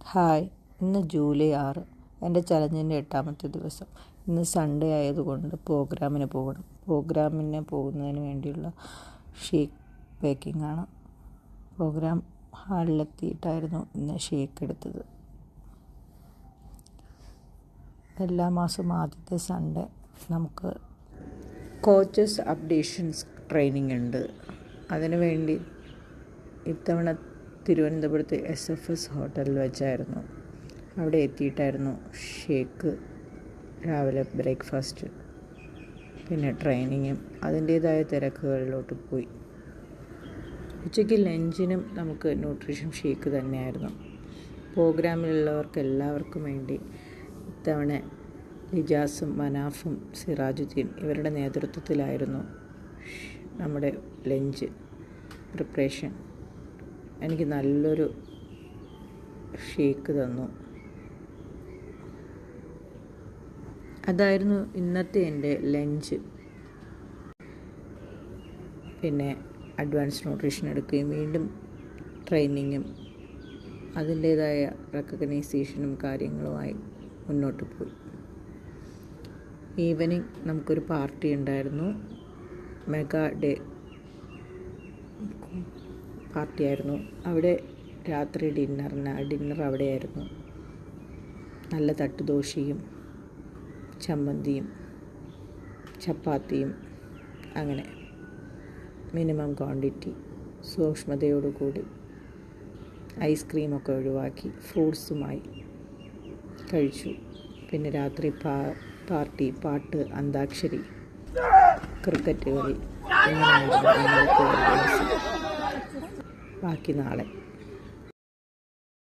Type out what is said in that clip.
Hi, ഇന്ന് July 6, എൻ്റെ ചലഞ്ചിൻ്റെ 8ാമത്തെ ദിവസം. ഇന്ന് സൺഡേ ആയതുകൊണ്ട് പ്രോഗ്രാമിന് പോകണം. പ്രോഗ്രാമിന് പോകുന്നതിന് വേണ്ടിയുള്ള ഷേക്ക് പേക്കിംഗ് ആണ്. പ്രോഗ്രാം ഹാളിലെത്തിയിട്ടായിരുന്നു ഇന്ന് ഷേക്ക് എടുത്തത്. എല്ലാ മാസവും ആദ്യത്തെ സൺഡേ നമുക്ക് കോച്ചസ് അപ്ഡേഷൻസ് ട്രെയിനിങ് ഉണ്ട്. അതിനുവേണ്ടി ഇത്തവണ തിരുവനന്തപുരത്ത് SFS ഹോട്ടലിൽ വെച്ചായിരുന്നു. അവിടെ എത്തിയിട്ടായിരുന്നു ഷേക്ക്, രാവിലെ ബ്രേക്ക്ഫാസ്റ്റ്, പിന്നെ ട്രെയിനിങ്ങും അതിൻ്റേതായ തിരക്കുകളിലോട്ട് പോയി. ഉച്ചയ്ക്ക് ലഞ്ചിനും നമുക്ക് ന്യൂട്രീഷൻ ഷേക്ക് തന്നെയായിരുന്നു. പ്രോഗ്രാമിലുള്ളവർക്ക് എല്ലാവർക്കും വേണ്ടി ഇത്തവണ ലിജാസും മനാഫും സിറാജുദ്ദീൻ ഇവരുടെ നേതൃത്വത്തിലായിരുന്നു നമ്മുടെ ലഞ്ച് പ്രിപ്പറേഷൻ. എനിക്ക് നല്ലൊരു ഷേക്ക് തന്നു. അതായിരുന്നു ഇന്നത്തെ എൻ്റെ ലഞ്ച്. പിന്നെ അഡ്വാൻസ് ന്യൂട്രീഷൻ എടുക്കുകയും വീണ്ടും ട്രെയിനിങ്ങും അതിൻ്റേതായ റെക്കഗ്നൈസേഷനും കാര്യങ്ങളുമായി മുന്നോട്ട് പോയി. ഈവനിങ് നമുക്കൊരു പാർട്ടി ഉണ്ടായിരുന്നു. മെഗാ ഡേ പാർട്ടിയായിരുന്നു. അവിടെ രാത്രി ഡിന്നർ അവിടെയായിരുന്നു. നല്ല തട്ടുദോശയും ചമ്മന്തിയും ചപ്പാത്തിയും, അങ്ങനെ മിനിമം ക്വാണ്ടിറ്റി, സൂക്ഷ്മതയോടുകൂടി ഐസ്ക്രീമൊക്കെ ഒഴിവാക്കി ഫ്രൂട്ട്സുമായി കഴിച്ചു. പിന്നെ രാത്രി പാർട്ടി, പാട്ട്, അന്താക്ഷരി, ക്രിക്കറ്റ് കളി, ഇങ്ങനെയായിരുന്നു. ബാക്കി നാളെ.